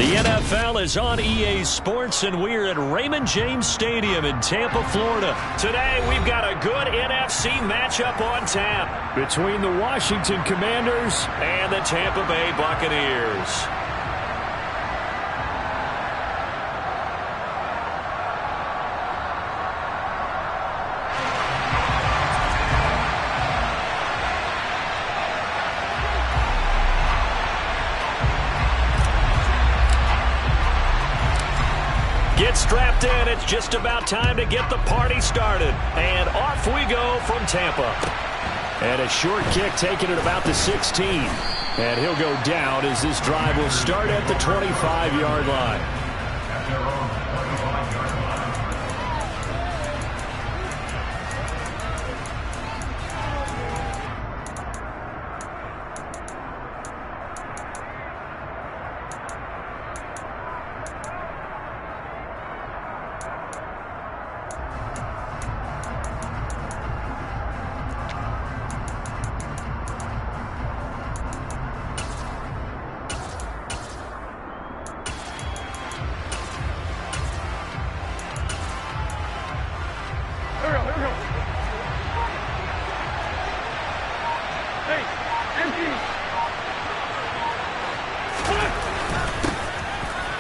The NFL is on EA Sports, and we're at Raymond James Stadium in Tampa, Florida. Today, we've got a good NFC matchup on tap between the Washington Commanders and the Tampa Bay Buccaneers. Get strapped in. It's just about time to get the party started. And off we go from Tampa. And a short kick taken at about the 16. And he'll go down as this drive will start at the 25-yard line.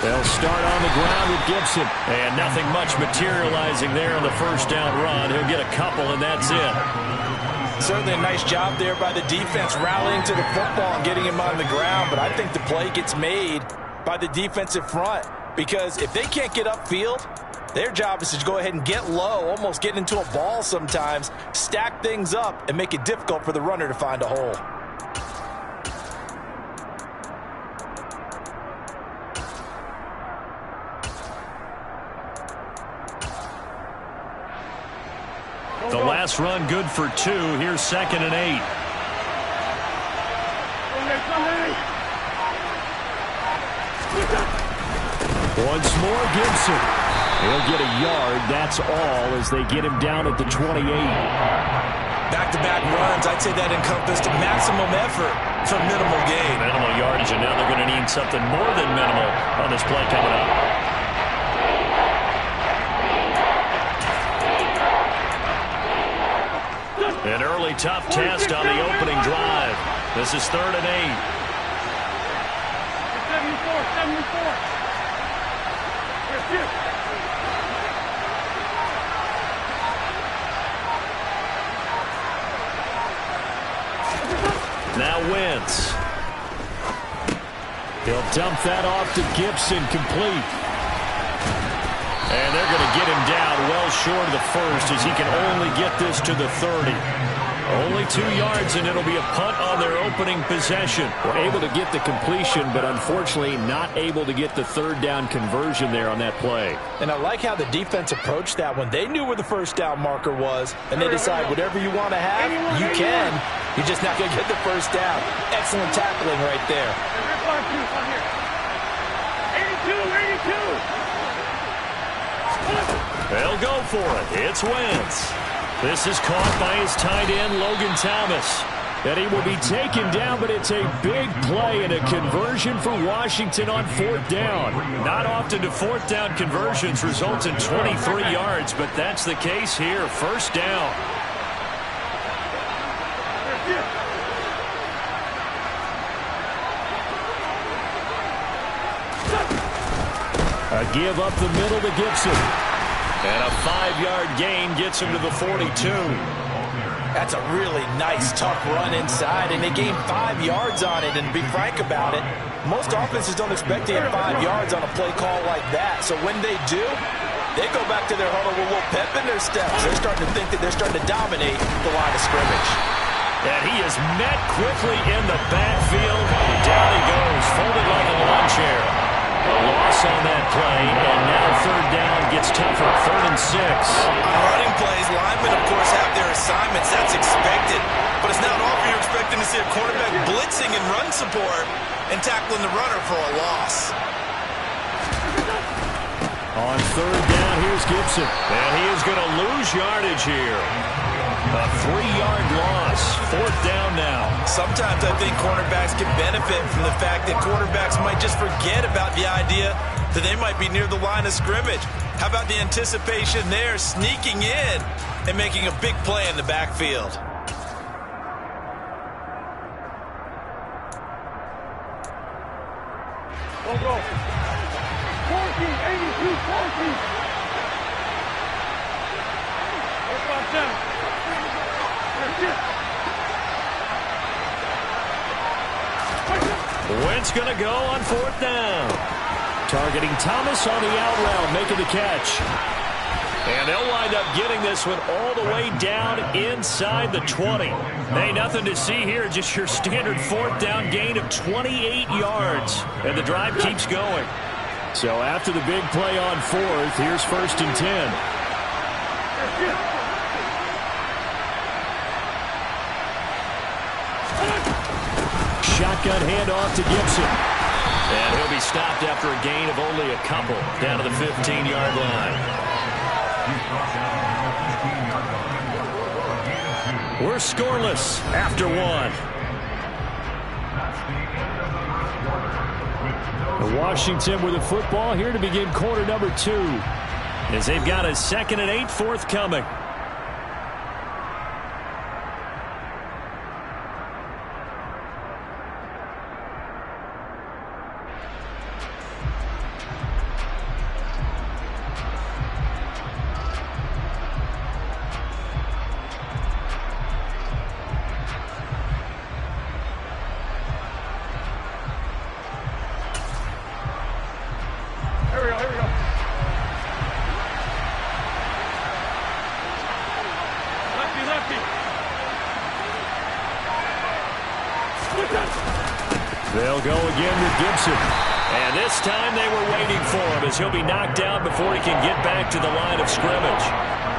They'll start on the ground with Gibson. And nothing much materializing there on the first down run. He'll get a couple, and that's it. Certainly a nice job there by the defense rallying to the football and getting him on the ground. But I think the play gets made by the defensive front, because if they can't get upfield, their job is to go ahead and get low, almost get into a ball sometimes, stack things up, and make it difficult for the runner to find a hole. The last run good for 2. Here's 2nd and 8. Once more, Gibson. He'll get a yard. That's all as they get him down at the 28. Back-to-back runs, I'd say that encompassed maximum effort for minimal gain. Minimal yardage, and now they're going to need something more than minimal on this play coming up. An early tough test on the opening drive. This is 3rd and 8. 74. Now Wentz. He'll dump that off to Gibson, complete. And they're going to get him down well short of the first, as he can only get this to the 30. Only 2 yards, and it'll be a punt on their opening possession. We're able to get the completion, but unfortunately not able to get the 3rd down conversion there on that play. And I like how the defense approached that one. They knew where the 1st down marker was, and they decide whatever you want to have, you can. You're just not going to get the 1st down. Excellent tackling right there. 82. They'll go for it. It's Wentz. This is caught by his tight end, Logan Thomas. And he will be taken down, but it's a big play and a conversion for Washington on 4th down. Not often do 4th down conversions result in 23 yards, but that's the case here. 1st down. A give up the middle to Gibson. And a 5-yard gain gets him to the 42. That's a really nice, tough run inside, and they gained 5 yards on it. And to be frank about it, most offenses don't expect to get 5 yards on a play call like that. So when they do, they go back to their huddle with a little pep in their steps. They're starting to think that they're starting to dominate the line of scrimmage. And he is met quickly in the backfield. Down he goes, folded like a lawn chair. A loss on that play, and now 3rd down gets tougher. 3rd and 6. On running plays, linemen, of course, have their assignments. That's expected. But it's not often you're expecting to see a quarterback blitzing and run support and tackling the runner for a loss. On 3rd down, here's Gibson. And he is going to lose yardage here. A 3-yard loss. 4th down now. Sometimes I think cornerbacks can benefit from the fact that quarterbacks might just forget about the idea that they might be near the line of scrimmage. How about the anticipation there, sneaking in and making a big play in the backfield? Go. 14, 82, 14. Wentz going to go on 4th down. Targeting Thomas on the out route, making the catch. And they'll wind up getting this one all the way down inside the 20. Hey, nothing to see here, just your standard 4th down gain of 28 yards. And the drive keeps going. So after the big play on 4th, here's 1st and 10. Shotgun handoff to Gibson. And he'll be stopped after a gain of only a couple down to the 15-yard line. We're scoreless after 1. Washington with the football here to begin quarter number 2. As they've got a 2nd and 8 forthcoming. They'll go again with Gibson. And this time they were waiting for him as he'll be knocked down before he can get back to the line of scrimmage.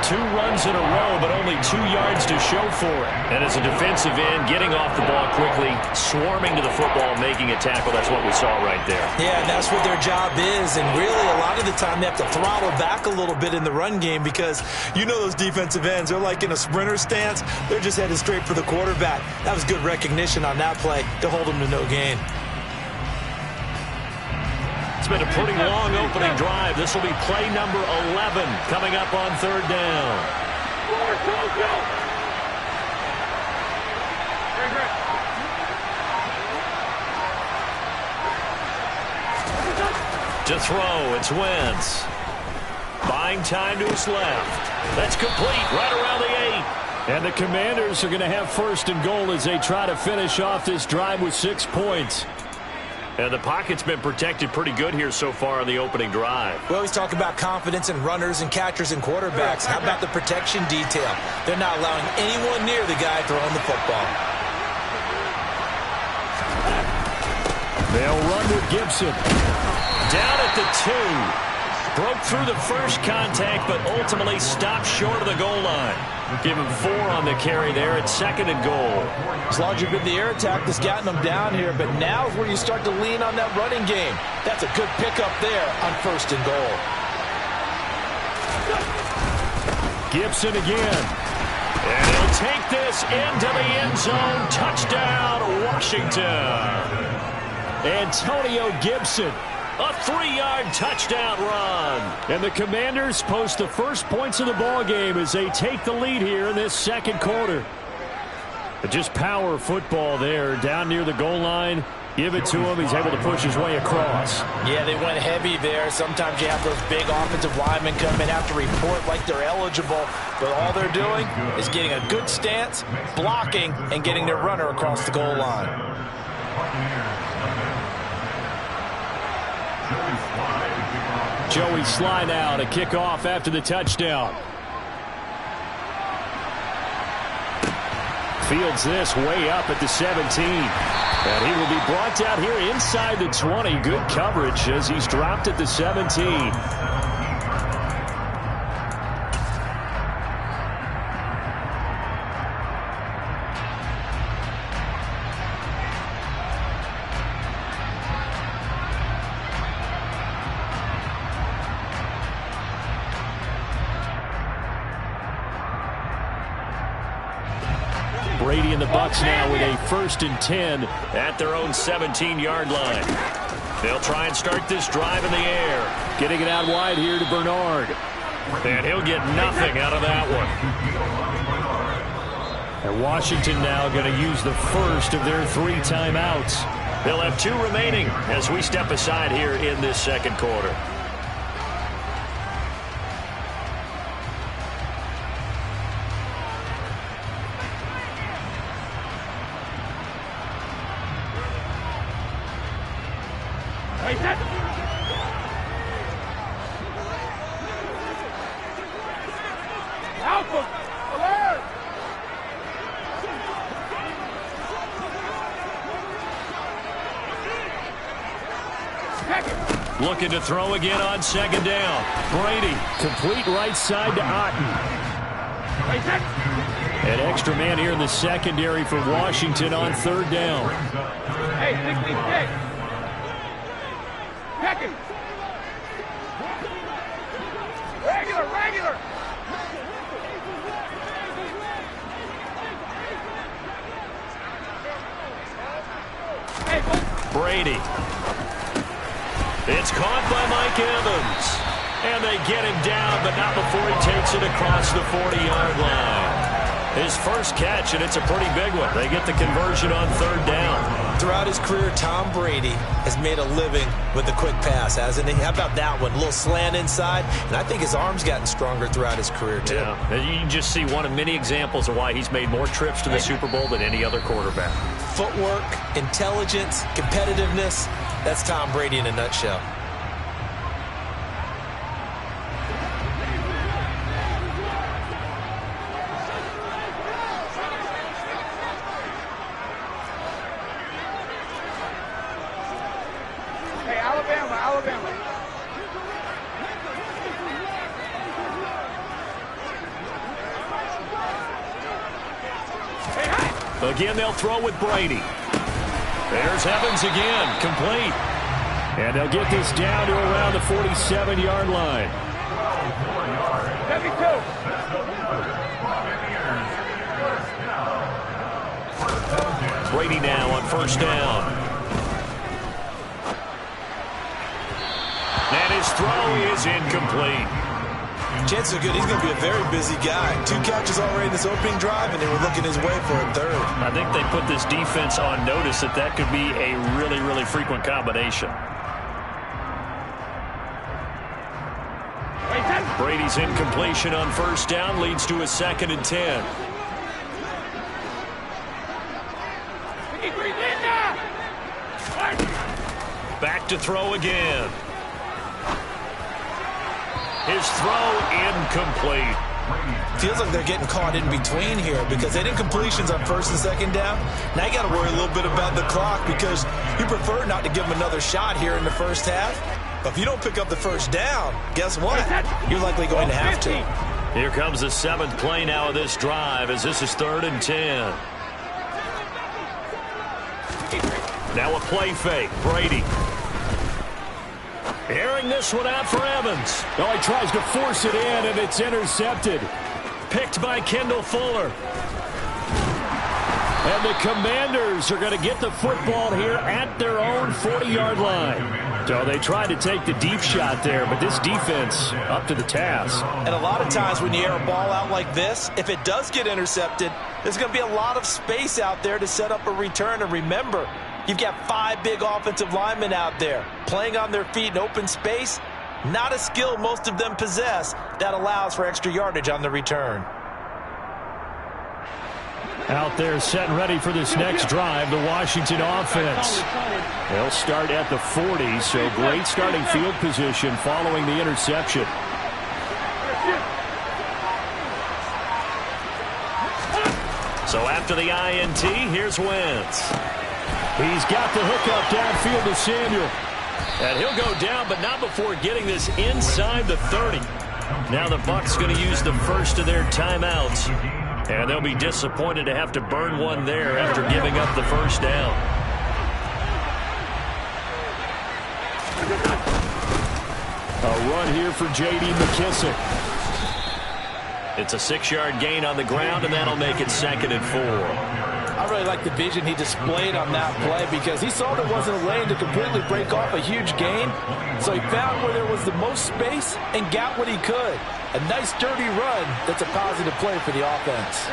2 runs in a row, but only 2 yards to show for it. And as a defensive end, getting off the ball quickly, swarming to the football, making a tackle. That's what we saw right there. Yeah, and that's what their job is. And really, a lot of the time, they have to throttle back a little bit in the run game because you know those defensive ends, they're like in a sprinter stance. They're just headed straight for the quarterback. That was good recognition on that play to hold them to no gain. It's been a pretty long opening drive. This will be play number 11 coming up on 3rd down. To throw, it's Wentz. Buying time to his left. That's complete right around the 8. And the Commanders are going to have 1st and goal as they try to finish off this drive with 6 points. And the pocket's been protected pretty good here so far on the opening drive. We always talk about confidence in runners and catchers and quarterbacks. How about the protection detail? They're not allowing anyone near the guy throwing the football. They'll run with Gibson. Down at the 2. Broke through the first contact, but ultimately stopped short of the goal line. Give him 4 on the carry there at 2nd and goal. As long as you've been the air attack that's gotten them down here, but now is where you start to lean on that running game. That's a good pickup there on 1st and goal. Gibson again. And he'll take this into the end zone. Touchdown, Washington. Antonio Gibson. A 3-yard touchdown run. And the Commanders post the first points of the ball game as they take the lead here in this 2nd quarter. But just power football there down near the goal line. Give it to him. He's able to push his way across. Yeah, they went heavy there. Sometimes you have those big offensive linemen come in, have to report like they're eligible. But all they're doing is getting a good stance, blocking, and getting their runner across the goal line. Joey Sly now to kick off after the touchdown. Fields this way up at the 17. And he will be brought down here inside the 20. Good coverage as he's dropped at the 17. Brady and the Bucs now with a 1st and 10 at their own 17-yard line. They'll try and start this drive in the air. Getting it out wide here to Bernard. And he'll get nothing out of that one. And Washington now going to use the first of their 3 timeouts. They'll have 2 remaining as we step aside here in this second quarter. Looking to throw again on 2nd down. Brady, complete right side to Otten. An extra man here in the secondary for Washington on 3rd down. Hey, 66. Second. Regular. Brady. It's caught by Mike Evans. And they get him down, but not before he takes it across the 40-yard line. His first catch, and it's a pretty big one. They get the conversion on 3rd down. Throughout his career, Tom Brady has made a living with the quick pass, hasn't he? How about that one? A little slant inside, and I think his arm's gotten stronger throughout his career, too. Yeah, you can just see one of many examples of why he's made more trips to the Super Bowl than any other quarterback. Footwork, intelligence, competitiveness. That's Tom Brady in a nutshell. Hey, Alabama. Again, they'll throw with Brady. There's Evans again, complete. And they'll get this down to around the 47-yard line. 72. Brady now on 1st down. And his throw is incomplete. Chances are good he's going to be a very busy guy. 2 catches already in this opening drive, and they were looking his way for a 3rd. I think they put this defense on notice that could be a really, really frequent combination. Brady's incompletion on 1st down leads to a 2nd and 10. Back to throw again. His throw incomplete. Feels like they're getting caught in between here because they didn't completions on 1st and 2nd down. Now you got to worry a little bit about the clock because you prefer not to give them another shot here in the 1st half. But if you don't pick up the 1st down, guess what? You're likely going to have to. Here comes the 7th play now of this drive as this is 3rd and 10. Now a play fake. Brady. Airing this one out for Evans. Oh, he tries to force it in, and it's intercepted. Picked by Kendall Fuller. And the Commanders are going to get the football here at their own 40-yard line. So they tried to take the deep shot there, but this defense up to the task. And a lot of times when you air a ball out like this, if it does get intercepted, there's going to be a lot of space out there to set up a return. And remember, you've got 5 big offensive linemen out there playing on their feet in open space. Not a skill most of them possess that allows for extra yardage on the return. Out there set and ready for this next drive, the Washington offense. They'll start at the 40, so great starting field position following the interception. So after the INT, here's Wentz. He's got the hookup downfield to Samuel. And he'll go down, but not before getting this inside the 30. Now the Bucs going to use the first of their timeouts. And they'll be disappointed to have to burn one there after giving up the 1st down. A run here for J.D. McKissick. It's a 6-yard gain on the ground, and that'll make it 2nd and 4. I really like the vision he displayed on that play because he saw there wasn't a lane to completely break off a huge gain. So he found where there was the most space and got what he could. A nice, dirty run that's a positive play for the offense.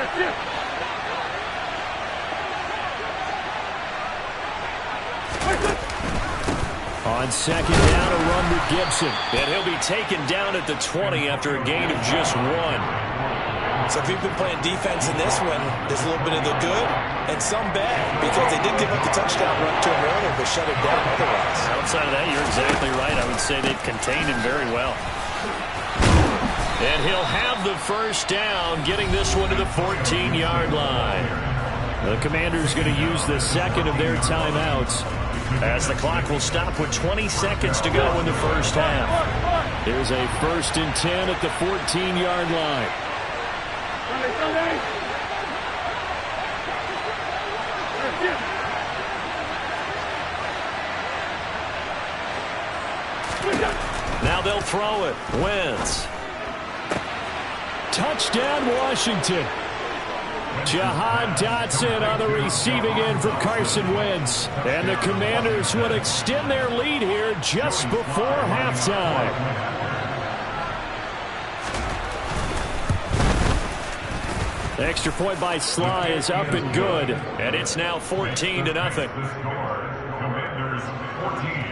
On 2nd down, a run with Gibson. And he'll be taken down at the 20 after a gain of just 1. So if you've been playing defense in this one, there's a little bit of the good and some bad because they did give up the touchdown run to him earlier but shut him down otherwise. Outside of that, you're exactly right. I would say they've contained him very well. And he'll have the first down, getting this one to the 14-yard line. The Commanders going to use the second of their timeouts, as the clock will stop with 20 seconds to go in the first half. There's a 1st and 10 at the 14-yard line. Now they'll throw it. Wentz. Touchdown, Washington. Jahan Dotson on the receiving end for Carson Wentz. And the Commanders would extend their lead here just before halftime. The extra point by Sly is up and good. And it's now 14-0. Commanders 14,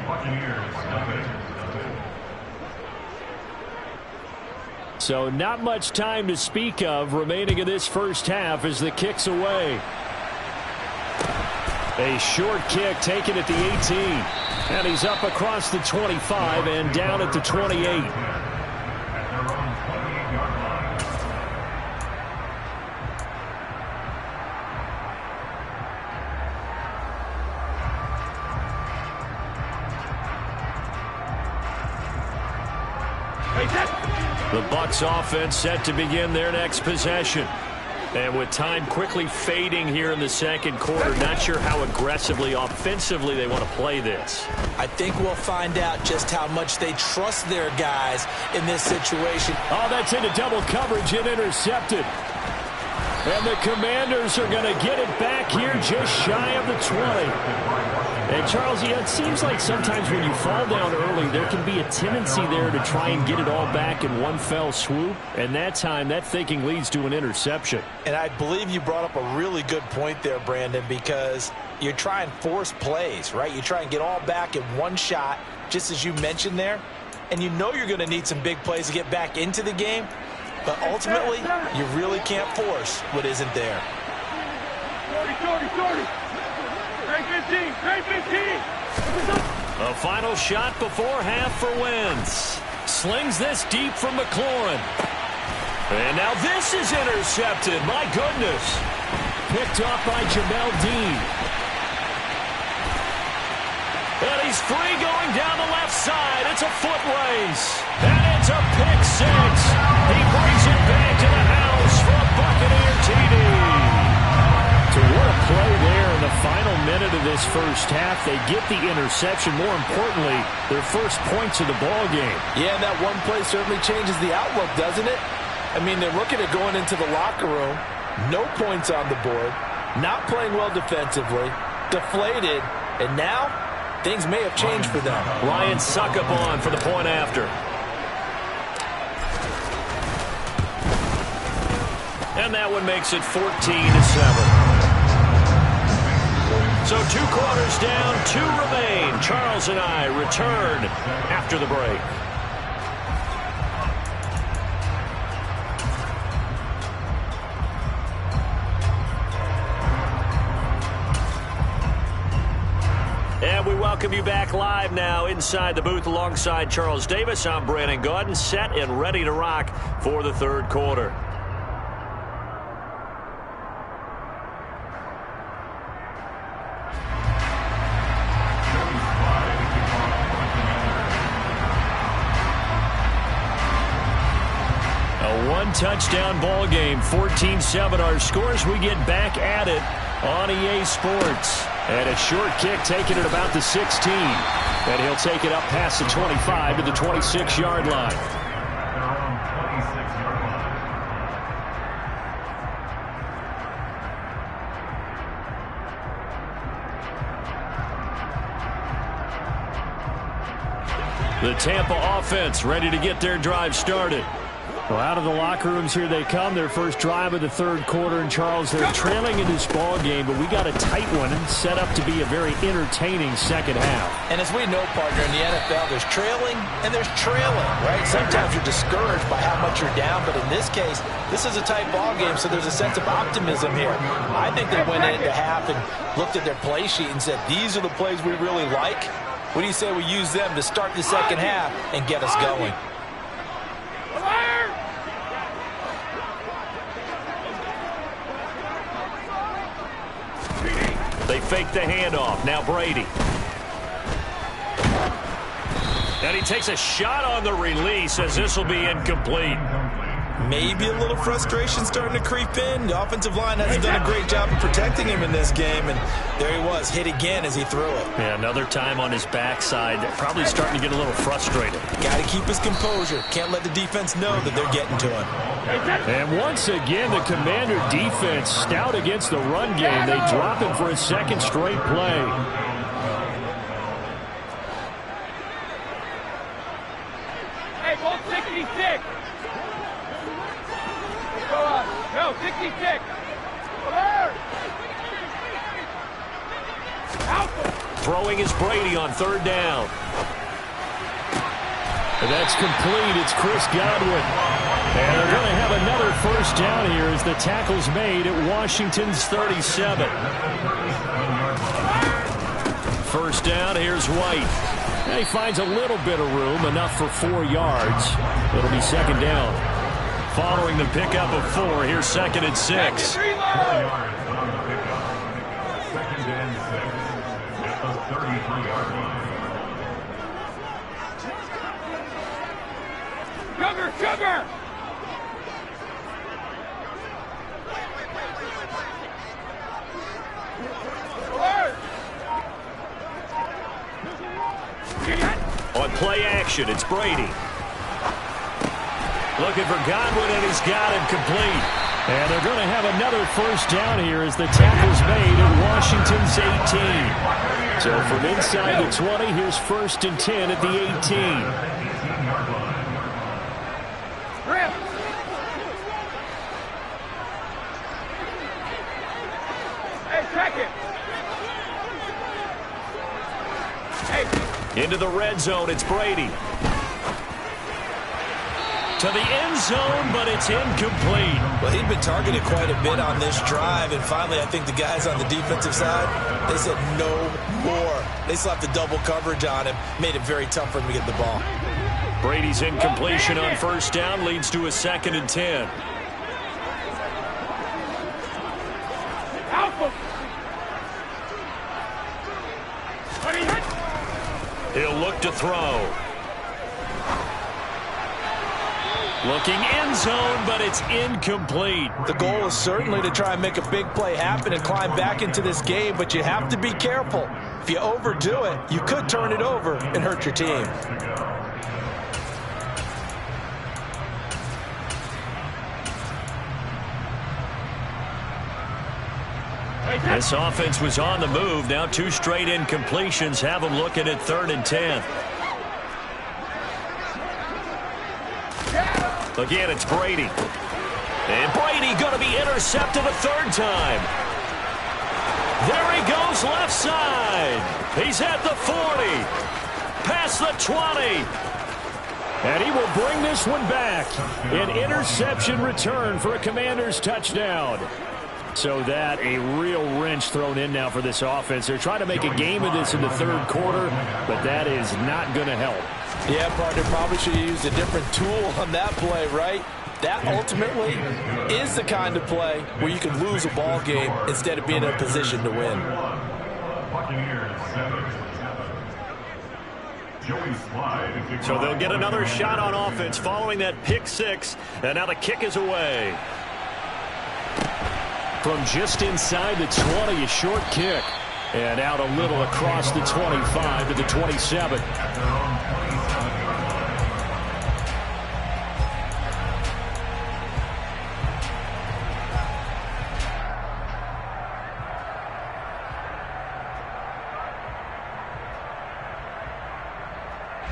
Buccaneers nothing. So not much time to speak of remaining in this first half as the kick's away. A short kick taken at the 18. And he's up across the 25 and down at the 28. The Bucs offense set to begin their next possession. And with time quickly fading here in the second quarter, not sure how aggressively, offensively they want to play this. I think we'll find out just how much they trust their guys in this situation. Oh, that's into double coverage and intercepted. And the Commanders are going to get it back here just shy of the 20. And, Charles, it seems like sometimes when you fall down early, there can be a tendency there to try and get it all back in one fell swoop. And that time, that thinking leads to an interception. And I believe you brought up a really good point there, Brandon, because you try and force plays, right? You try and get all back in one shot, just as you mentioned there. And you know you're going to need some big plays to get back into the game. But ultimately, you really can't force what isn't there. 40. Great 15. A final shot before half for Wentz. Slings this deep from McLaurin. And now this is intercepted. My goodness. Picked off by Jamel Dean. And he's free going down the left side. It's a foot race. And it's a pick six. He brings it back to the house for a Buccaneer TD. So what a play there in the final minute of this first half. They get the interception. More importantly, their first points of the ball game. Yeah, that one play certainly changes the outlook, doesn't it? I mean, they're looking at going into the locker room. No points on the board. Not playing well defensively. Deflated. And now, things may have changed for them. Ryan Suckup on for the point after. And that one makes it 14-7. So 2 quarters down, 2 remain. Charles and I return after the break. And we welcome you back live now inside the booth alongside Charles Davis. I'm Brandon Gaudin, set and ready to rock for the third quarter. Touchdown ball game, 14-7 our scores. We get back at it on EA Sports. And a short kick taken at about the 16. And he'll take it up past the 25 to the 26-yard line. The Tampa offense ready to get their drive started. Well, out of the locker rooms here they come. Their first drive of the third quarter. And, Charles, they're trailing in this ball game, but we got a tight one and set up to be a very entertaining second half. And as we know, partner, in the NFL, there's trailing and there's trailing, right? Sometimes you're discouraged by how much you're down, but in this case, this is a tight ball game, so there's a sense of optimism here. I think they went into half and looked at their play sheet and said, these are the plays we really like. What do you say we use them to start the second half and get us going? They fake the handoff. Now Brady. And he takes a shot on the release as this will be incomplete. Maybe a little frustration starting to creep in. The offensive line hasn't done a great job of protecting him in this game, and there he was, hit again as he threw it. Yeah, another time on his backside, probably starting to get a little frustrated. Got to keep his composure. Can't let the defense know that they're getting to him. And once again, the Commander defense stout against the run game. They drop him for a second straight play. Hey, ball 66. No, 66. Throwing is Brady on third down. And that's complete. It's Chris Godwin. And they're going to have another first down here as the tackle's made at Washington's 37. First down, here's White. And he finds a little bit of room, enough for 4 yards. It'll be second down. Following the pickup of 4, here's 2nd and 6. Sugar! On play action, it's Brady. Looking for Godwin, and he's got him complete. And they're going to have another first down here as the tackle's made at Washington's 18. So from inside the 20, here's 1st and 10 at the 18. Into the red zone, it's Brady. To the end zone, but it's incomplete. Well, he'd been targeted quite a bit on this drive, and finally I think the guys on the defensive side, they said no more. They slapped the double coverage on him, made it very tough for him to get the ball. Brady's incompletion on first down leads to a 2nd and 10. He'll look to throw. Looking end zone, but it's incomplete. The goal is certainly to try and make a big play happen and climb back into this game, but you have to be careful. If you overdo it, you could turn it over and hurt your team. This offense was on the move. Now 2 straight incompletions have them looking at 3rd and 10. Again, it's Brady. And Brady going to be intercepted a 3rd time. There he goes left side. He's at the 40. Past the 20. And he will bring this one back. An interception return for a Commanders touchdown. So that a real wrench thrown in now for this offense. They're trying to make a game of this in the 3rd quarter, but that is not going to help. Yeah, partner, probably should have used a different tool on that play, right? That ultimately is the kind of play where you can lose a ball game instead of being in a position to win. So they'll get another shot on offense following that pick 6, and now the kick is away. From just inside the 20, a short kick. And out a little across the 25 to the 27.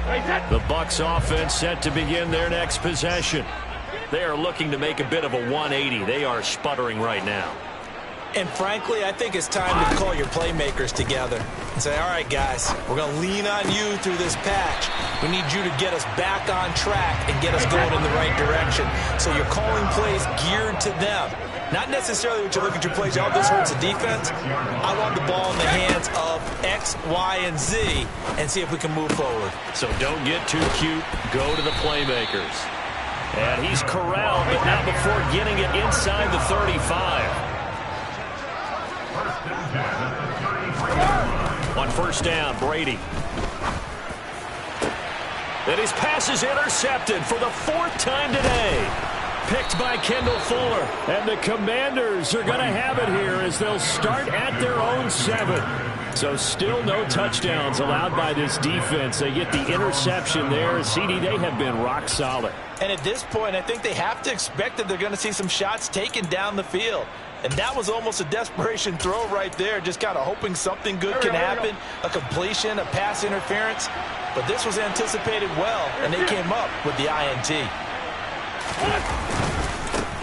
The Bucs offense set to begin their next possession. They are looking to make a bit of a 180. They are sputtering right now. And frankly, I think it's time to call your playmakers together and say, all right, guys, we're going to lean on you through this patch. We need you to get us back on track and get us going in the right direction. So you're calling plays geared to them. Not necessarily what you're looking to plays. Oh, this hurts the defense. I want the ball in the hands of X, Y, and Z and see if we can move forward. So don't get too cute. Go to the playmakers. And he's corralled, but not before getting it inside the 35. On first down, Brady. And his pass is intercepted for the 4th time today. Picked by Kendall Fuller. And the Commanders are going to have it here as they'll start at their own 7. So still no touchdowns allowed by this defense. They get the interception there. CD, they have been rock solid. And at this point, I think they have to expect that they're going to see some shots taken down the field. And that was almost a desperation throw right there, just kind of hoping something good can happen, a completion, a pass interference. But this was anticipated well, and they came up with the INT.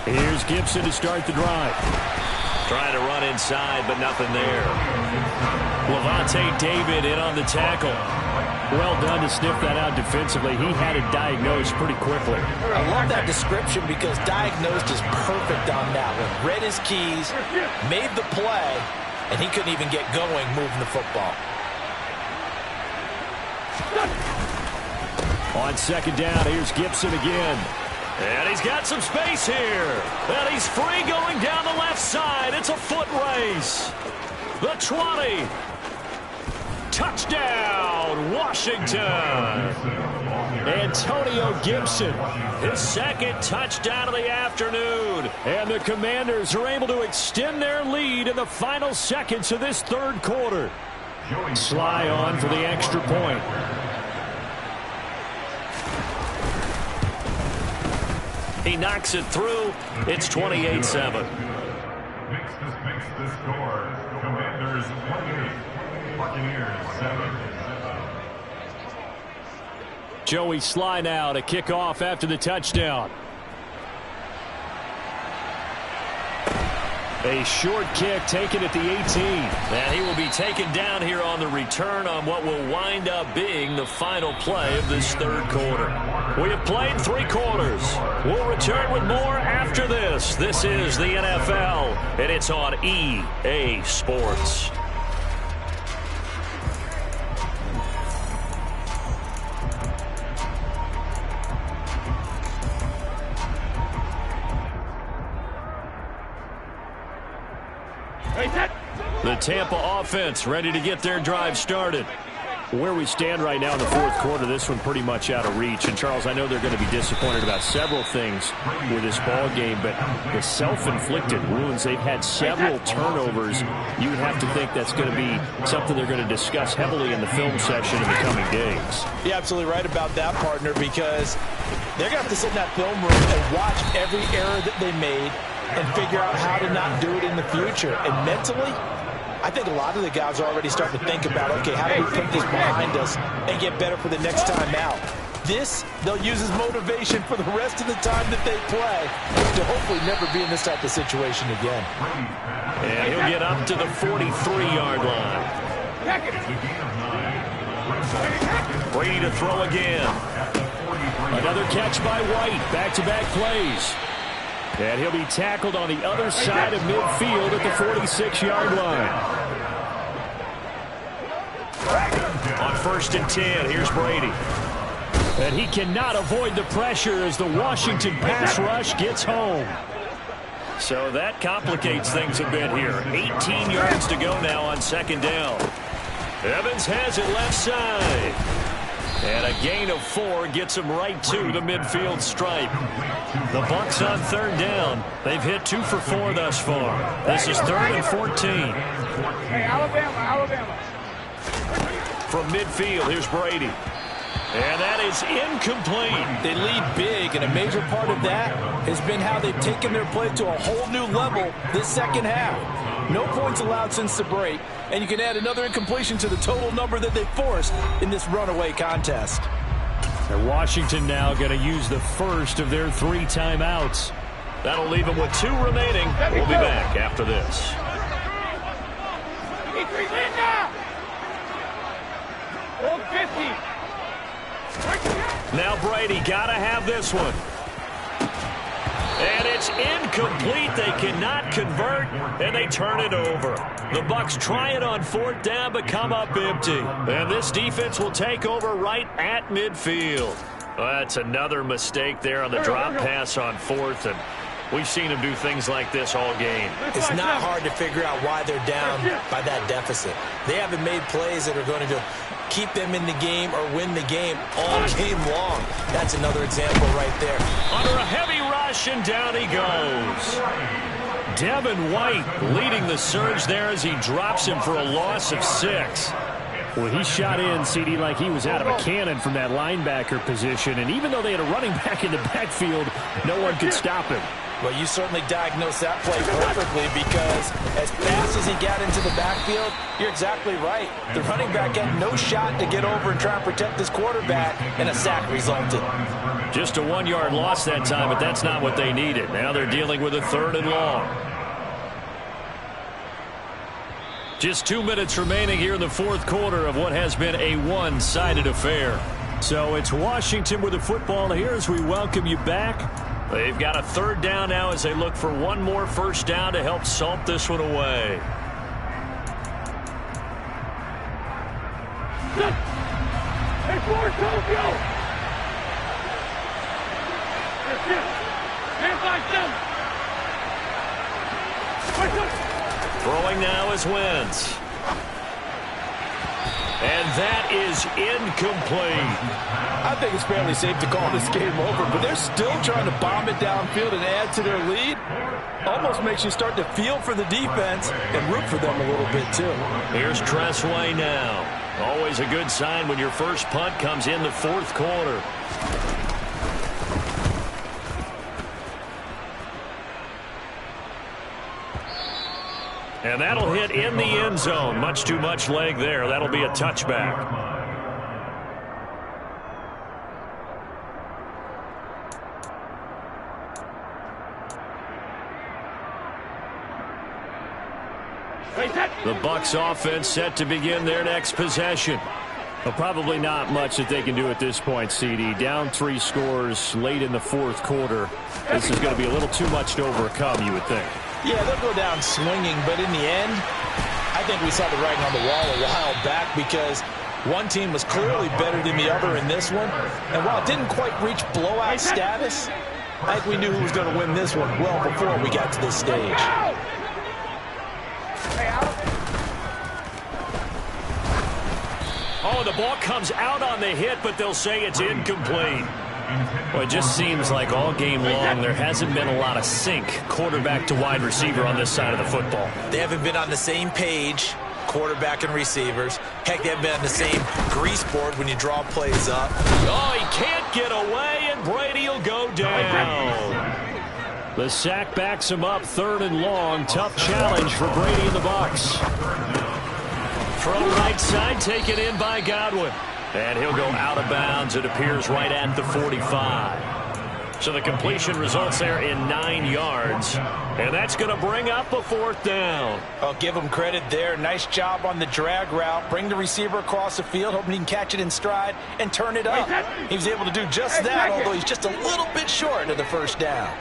Here's Gibson to start the drive. Trying to run inside, but nothing there. Levante David in on the tackle. Well done to sniff that out defensively. He had it diagnosed pretty quickly. I love that description because diagnosed is perfect on that one. Read his keys, made the play, and he couldn't even get going moving the football. On second down, here's Gibson again. And he's got some space here. And he's free going down the left side. It's a foot race. The 20. Touchdown, Washington. Antonio Gibson, his 2nd touchdown of the afternoon. And the Commanders are able to extend their lead in the final seconds of this 3rd quarter. Sly on for the extra point. He knocks it through. It's 28-7. Makes the score. Commanders 28. Buccaneers 7. Joey Sly now to kick off after the touchdown. A short kick taken at the 18. And he will be taken down here on the return on what will wind up being the final play of this 3rd quarter. We have played 3 quarters. We'll return with more after this. This is the NFL, and it's on EA Sports. The Tampa offense ready to get their drive started. Where we stand right now in the 4th quarter, this one pretty much out of reach. And, Charles, I know they're going to be disappointed about several things with this ball game, but the self-inflicted wounds, they've had several turnovers. You would have to think that's going to be something they're going to discuss heavily in the film session in the coming days. You're absolutely right about that, partner, because they're going to have to sit in that film room and watch every error that they made and figure out how to not do it in the future. And mentally, I think a lot of the guys are already starting to think about, okay, how do we put this behind us and get better for the next time out? This, they'll use as motivation for the rest of the time that they play to hopefully never be in this type of situation again. And he'll get up to the 43-yard line. Brady to throw again. Another catch by White. Back-to-back plays. And he'll be tackled on the other side of midfield at the 46-yard line. On 1st and 10, here's Brady. And he cannot avoid the pressure as the Washington pass rush gets home. So that complicates things a bit here. 18 yards to go now on 2nd down. Evans has it left side. And a gain of 4 gets him right to the midfield stripe. The Bucs on 3rd down. They've hit 2 for 4 thus far. This is 3rd and 14. Hey, Alabama. From midfield, here's Brady. And that is incomplete. They lead big, and a major part of that has been how they've taken their play to a whole new level this 2nd half. No points allowed since the break, and you can add another incompletion to the total number that they forced in this runaway contest. And Washington now going to use the first of their 3 timeouts. That'll leave them with 2 remaining. We'll be back after this. Now Brady got to have this one. And it's incomplete. They cannot convert, and they turn it over. The Bucs try it on 4th down, but come up empty. And this defense will take over right at midfield. Well, that's another mistake there on the drop pass on 4th, and we've seen them do things like this all game. It's not hard to figure out why they're down by that deficit. They haven't made plays that are going to keep them in the game or win the game all game long. That's another example right there. Under a heavy rush, and down he goes. Devin White leading the surge there as he drops him for a loss of 6. Well, he shot in, CD, like he was out of a cannon from that linebacker position. And even though they had a running back in the backfield, no one could stop him. Well, you certainly diagnosed that play perfectly, because as fast as he got into the backfield, you're exactly right. The running back had no shot to get over and try and protect his quarterback, and a sack resulted. Just a 1-yard loss that time, but that's not what they needed. Now they're dealing with a 3rd and long. Just 2 minutes remaining here in the 4th quarter of what has been a one-sided affair. So it's Washington with the football here as we welcome you back. They've got a 3rd down now as they look for one more first down to help salt this one away. Throwing now is Wentz. And that is incomplete. I think it's fairly safe to call this game over, but they're still trying to bomb it downfield and add to their lead. Almost makes you start to feel for the defense and root for them a little bit too. Here's Tressway now. Always a good sign when your first punt comes in the 4th quarter. And that'll hit in the end zone. Much too much leg there. That'll be a touchback. The Bucs offense set to begin their next possession. Well, probably not much that they can do at this point, CD. Down 3 scores late in the 4th quarter. This is going to be a little too much to overcome, you would think. Yeah, they'll go down swinging, but in the end, I think we saw the writing on the wall a while back, because one team was clearly better than the other in this one. And while it didn't quite reach blowout status, I think we knew who was going to win this one well before we got to this stage. Oh, the ball comes out on the hit, but they'll say it's incomplete. Well, it just seems like all game long there hasn't been a lot of sync quarterback to wide receiver on this side of the football. They haven't been on the same page, quarterback and receivers. Heck, they haven't been on the same grease board when you draw plays up. Oh, he can't get away, and Brady will go down. The sack backs him up, 3rd and long. Tough challenge for Brady and the Bucs. Throw right side, taken in by Godwin. And he'll go out of bounds, it appears, right at the 45. So the completion results there in 9 yards. And that's going to bring up a 4th down. I'll give him credit there. Nice job on the drag route. Bring the receiver across the field, hoping he can catch it in stride and turn it up. He was able to do just that, although he's just a little bit short of the first down.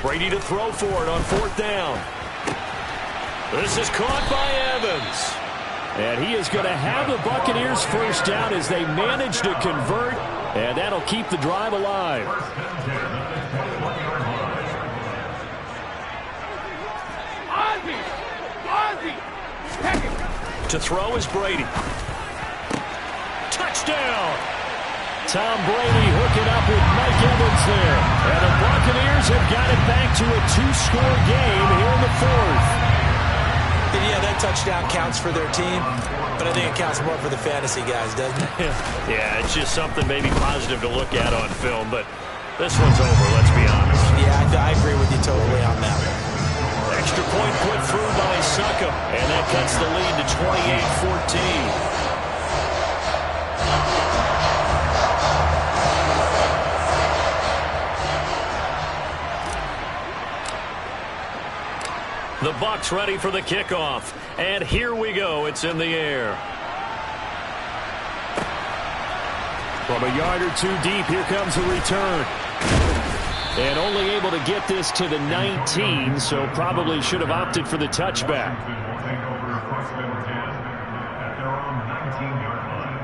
Brady to throw for it on 4th down. This is caught by Evans. And he is going to have the Buccaneers first down as they manage to convert, and that'll keep the drive alive. To throw is Brady. Touchdown! Tom Brady hooking up with Mike Evans there. And the Buccaneers have got it back to a 2-score game here in the 4th. And yeah, that touchdown counts for their team, but I think it counts more for the fantasy guys, doesn't it? Yeah, it's just something maybe positive to look at on film, but this one's over, let's be honest. Yeah, I agree with you totally on that one. Extra point put through by Succop, and that cuts the lead to 28-14. The Bucs ready for the kickoff. And here we go. It's in the air. From a yard or two deep, here comes a return. And only able to get this to the 19, so probably should have opted for the touchback. Will take over first and 10 at their own 19-yard line.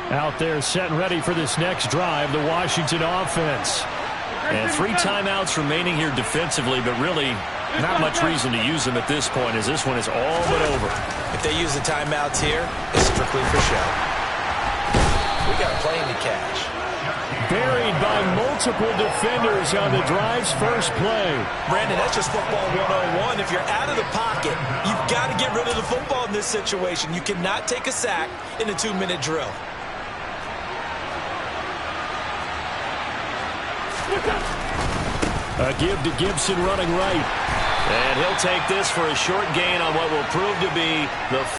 Out there set and ready for this next drive, the Washington offense. And 3 timeouts remaining here defensively, but really not much reason to use them at this point as this one is all but over. If they use the timeouts here, it's strictly for show. We got plenty to catch. Buried by multiple defenders on the drive's first play. Brandon, that's just football 101. If you're out of the pocket, you've got to get rid of the football in this situation. You cannot take a sack in a 2-minute drill. A give to Gibson running right. And he'll take this for a short gain on what will prove to be the